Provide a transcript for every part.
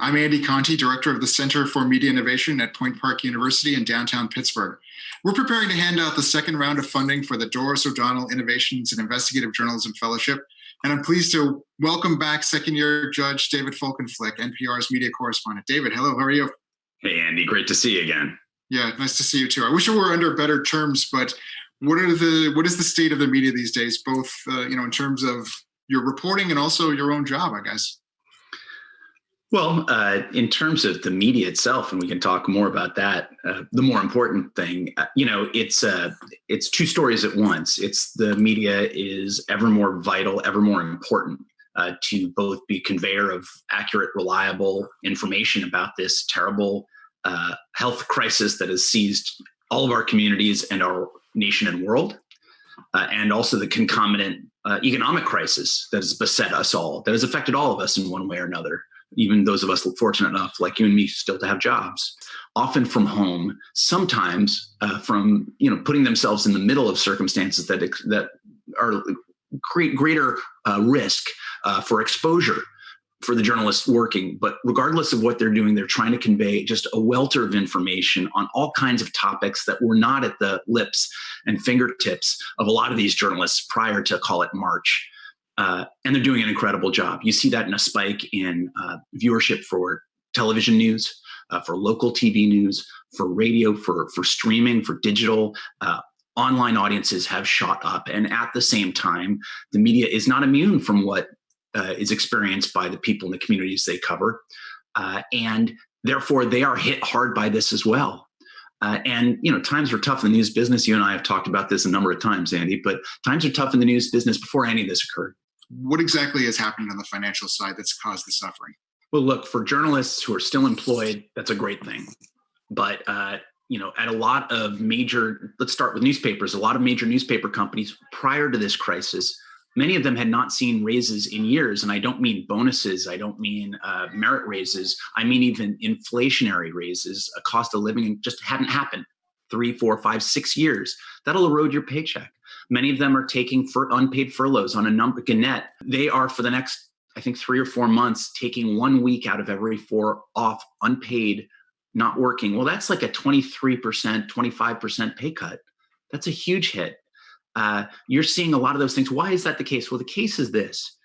I'm Andy Conte, Director of the Center for Media Innovation at Point Park University in downtown Pittsburgh. We're preparing to hand out the second round of funding for the Doris O'Donnell Innovations in Investigative Journalism Fellowship, and I'm pleased to welcome back second-year Judge David Folkenflik, NPR's media correspondent. David, hello, how are you? Hey, Andy, great to see you again. Yeah, nice to see you too. I wish we were under better terms, but what is the state of the media these days, both in terms of your reporting and also your own job, I guess? Well, in terms of the media itself, and we can talk more about that, the more important thing, it's two stories at once. It's the media is ever more vital, ever more important to both be conveyor of accurate, reliable information about this terrible health crisis that has seized all of our communities and our nation and world, and also the concomitant economic crisis that has beset us all, that has affected all of us in one way or another. Even those of us fortunate enough, like you and me, still to have jobs, often from home, sometimes from putting themselves in the middle of circumstances that are create greater risk for exposure for the journalists working. But regardless of what they're doing, they're trying to convey just a welter of information on all kinds of topics that were not at the lips and fingertips of a lot of these journalists prior to, call it, March. And they're doing an incredible job. You see that in a spike in viewership for television news, for local TV news, for radio, for streaming, for digital. Online audiences have shot up. And at the same time, the media is not immune from what is experienced by the people in the communities they cover. And therefore, they are hit hard by this as well. And times are tough in the news business. You and I have talked about this a number of times, Andy, but times are tough in the news business before any of this occurred. What exactly has happened on the financial side that's caused the suffering? Well, look, for journalists who are still employed, that's a great thing. But, at a lot of let's start with newspapers, a lot of major newspaper companies prior to this crisis, many of them had not seen raises in years. And I don't mean bonuses. I don't mean merit raises. I mean, even inflationary raises. A cost of living just hadn't happened 3, 4, 5, 6 years. That'll erode your paycheck. Many of them are taking unpaid furloughs on a number. Gannett, they are for the next, I think, 3 or 4 months, taking 1 week out of every 4 off, unpaid, not working. Well, that's like a 23%, 25% pay cut. That's a huge hit. You're seeing a lot of those things. Why is that the case? Well, the case is this.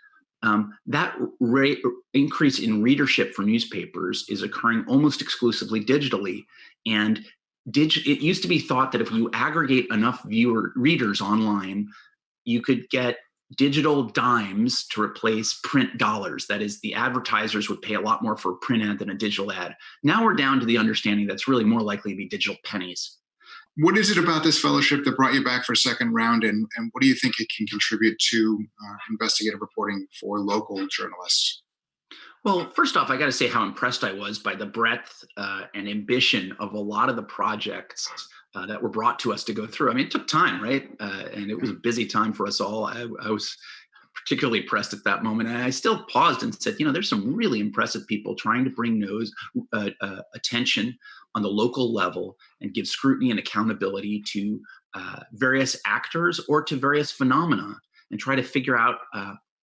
That rate increase in readership for newspapers is occurring almost exclusively digitally. And it used to be thought that if you aggregate enough readers online, you could get digital dimes to replace print dollars. That is, the advertisers would pay a lot more for a print ad than a digital ad. Now we're down to the understanding that's really more likely to be digital pennies. What is it about this fellowship that brought you back for a second round, and what do you think it can contribute to investigative reporting for local journalists? Well, first off, I got to say how impressed I was by the breadth and ambition of a lot of the projects that were brought to us to go through. I mean, it took time, right? And it was a busy time for us all. I was particularly impressed at that moment. And I still paused and said, there's some really impressive people trying to bring attention on the local level and give scrutiny and accountability to various actors or to various phenomena and try to figure out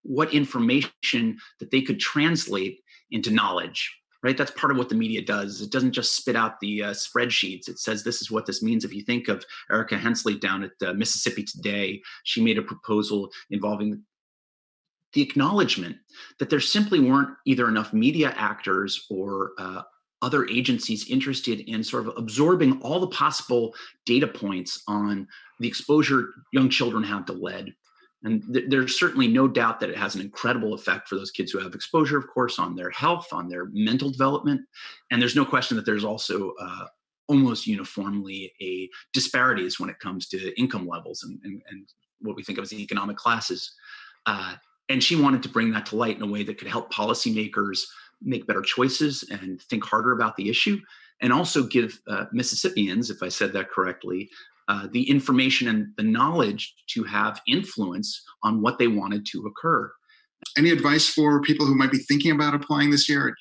what information that they could translate into knowledge, right? That's part of what the media does. It doesn't just spit out the spreadsheets. It says, this is what this means. If you think of Erica Hensley down at Mississippi Today, she made a proposal involving the acknowledgement that there simply weren't either enough media actors or other agencies interested in sort of absorbing all the possible data points on the exposure young children have to lead. And there's certainly no doubt that it has an incredible effect for those kids who have exposure, of course, on their health, on their mental development. And there's no question that there's also almost uniformly disparities when it comes to income levels and what we think of as economic classes. And she wanted to bring that to light in a way that could help policymakers make better choices and think harder about the issue, and also give Mississippians, if I said that correctly, the information and the knowledge to have influence on what they wanted to occur. Any advice for people who might be thinking about applying this year? It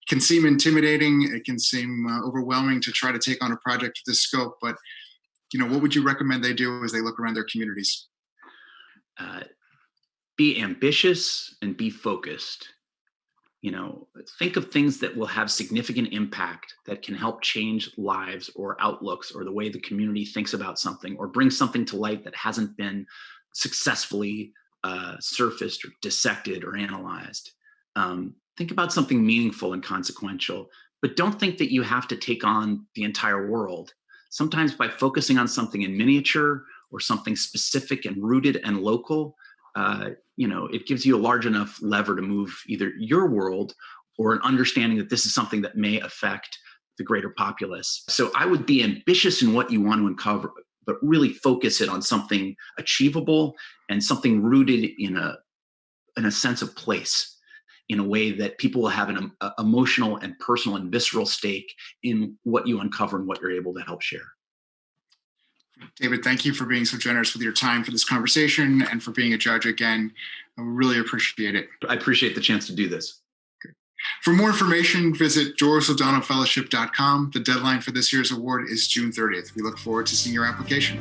can seem intimidating. It can seem overwhelming to try to take on a project of this scope. But, what would you recommend they do as they look around their communities? Be ambitious and be focused. think of things that will have significant impact that can help change lives or outlooks or the way the community thinks about something, or bring something to light that hasn't been successfully surfaced or dissected or analyzed. Think about something meaningful and consequential, but don't think that you have to take on the entire world. Sometimes by focusing on something in miniature or something specific and rooted and local, it gives you a large enough lever to move either your world or an understanding that this is something that may affect the greater populace. So I would be ambitious in what you want to uncover, but really focus it on something achievable and something rooted in a sense of place, in a way that people will have an emotional and personal and visceral stake in what you uncover and what you're able to help share. David, thank you for being so generous with your time for this conversation and for being a judge again. I really appreciate it. I appreciate the chance to do this. For more information, visit doriso'donnellfellowship.com. The deadline for this year's award is June 30th. We look forward to seeing your application.